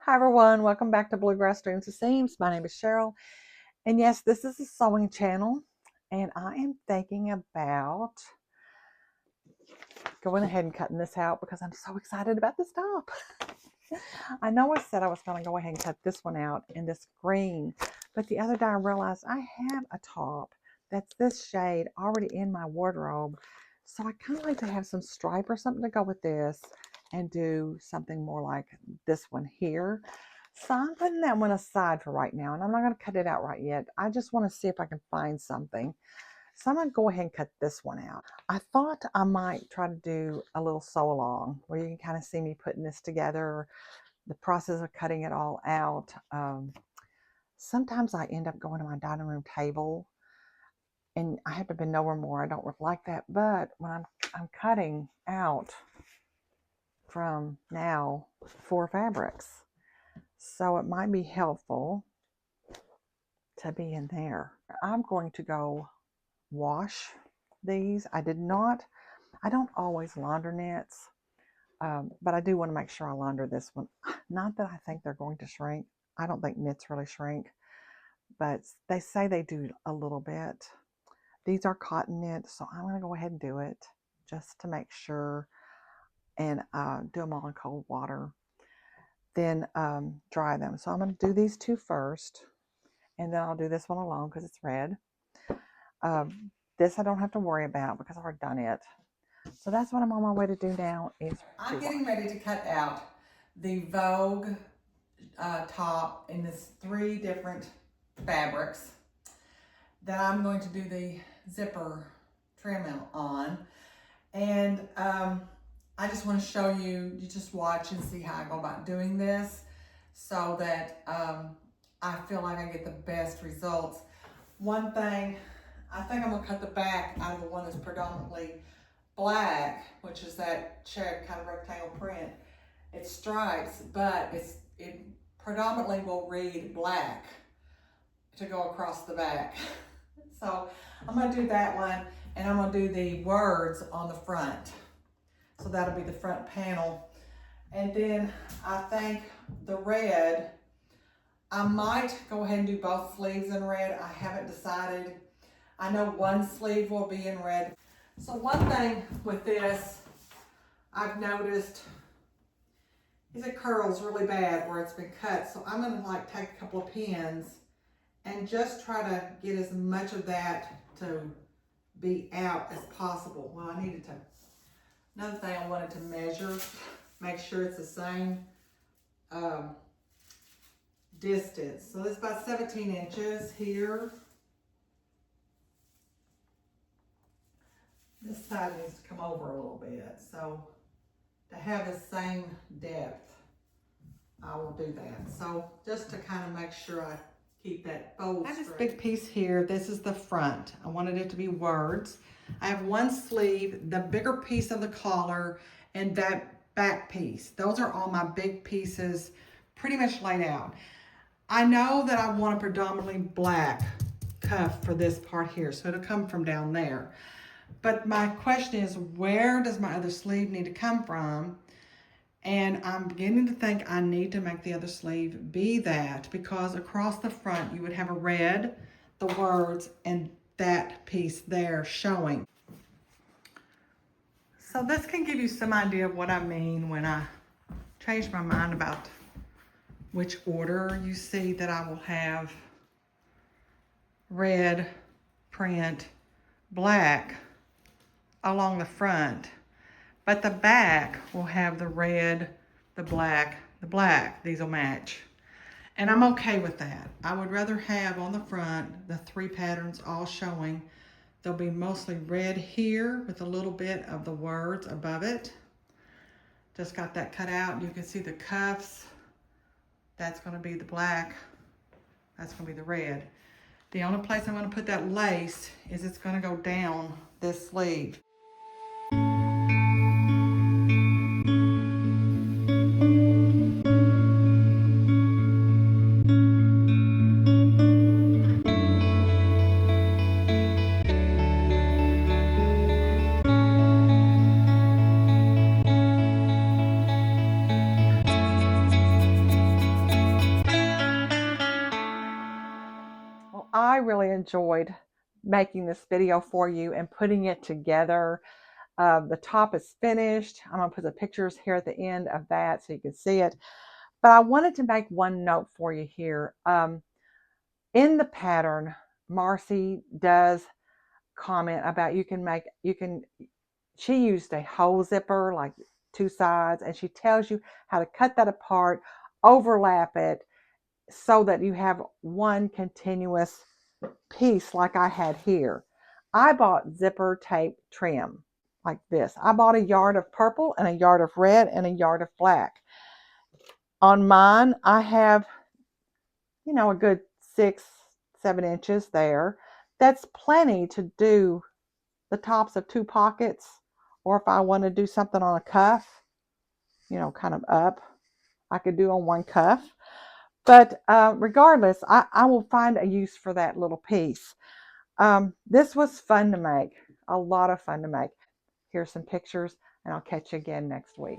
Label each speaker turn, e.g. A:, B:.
A: Hi everyone, welcome back to Bluegrass Dreams of Seams. My name is Cheryl, and yes, this is a sewing channel, and I am thinking about going ahead and cutting this out because I'm so excited about this top. I know I said I was going to go ahead and cut this one out in this green, but the other day I realized I have a top that's this shade already in my wardrobe, so I kind of like to have some stripe or something to go with this and do something more like this one here. So I'm putting that one aside for right now, and I'm not going to cut it out right yet. I just want to see if I can find something. So I'm going to go ahead and cut this one out. I thought I might try to do a little sew along where you can kind of see me putting this together, the process of cutting it all out. Sometimes I end up going to my dining room table and I have to bend over more. I don't like that, but when I'm cutting out from now 4 fabrics, so it might be helpful to be in there. I'm going to go wash these. I don't always launder knits, but I do want to make sure I launder this one. Not that I think they're going to shrink. I don't think knits really shrink, but they say they do a little bit. These are cotton knits, so I'm going to go ahead and do it just to make sure, and do them all in cold water. Then dry them. So I'm going to do these two first, and then I'll do this one alone because it's red. This I don't have to worry about because I've already done it. So that's what I'm on my way to do now. I'm getting ready to cut out the Vogue top in this 3 different fabrics that I'm going to do the zipper trim on. And I just want to show you, just watch and see how I go about doing this so that I feel like I get the best results. One thing, I think I'm going to cut the back out of the one that's predominantly black, which is that check kind of rectangle print. It's stripes, but it predominantly will read black to go across the back. So I'm going to do that one, and I'm going to do the words on the front. So that'll be the front panel. And then I think the red, I might go ahead and do both sleeves in red. I haven't decided. I know one sleeve will be in red. So one thing with this I've noticed is it curls really bad where it's been cut. So I'm going to take a couple of pins and just try to get as much of that to be out as possible. Well, I needed to, another thing I wanted to measure, make sure it's the same distance. So it's about 17 inches here. This side needs to come over a little bit. So to have the same depth, I will do that. So just to kind of make sure I keep that fold straight. I have this big piece here. This is the front. I wanted it to be words. I have one sleeve, the bigger piece of the collar, and that back piece. Those are all my big pieces pretty much laid out. I know that I want a predominantly black cuff for this part here, so it'll come from down there. But my question is, where does my other sleeve need to come from? And I'm beginning to think I need to make the other sleeve be that, because across the front you would have a red, the words, and that piece there showing. So this can give you some idea of what I mean when I change my mind about which order. You see that I will have red, print, black along the front, but the back will have the red, the black, the black. These will match. And I'm okay with that. I would rather have on the front the 3 patterns all showing. There'll be mostly red here with a little bit of the words above it. Just got that cut out. You can see the cuffs. That's going to be the black. That's going to be the red. The only place I'm going to put that lace is it's going to go down this sleeve. really enjoyed making this video for you and putting it together. The top is finished. I'm going to put the pictures here at the end of that so you can see it. But I wanted to make one note for you here. In the pattern, Marcy does comment about she used a hole zipper, like 2 sides, and she tells you how to cut that apart, overlap it, so that you have one continuous piece like I had here. I bought zipper tape trim like this. I bought a yard of purple and a yard of red and a yard of black. On mine, I have, a good 6-7 inches there. That's plenty to do the tops of 2 pockets, or if I want to do something on a cuff, kind of up, I could do on one cuff. But regardless, I will find a use for that little piece. This was fun to make, a lot of fun to make. Here's some pictures, and I'll catch you again next week.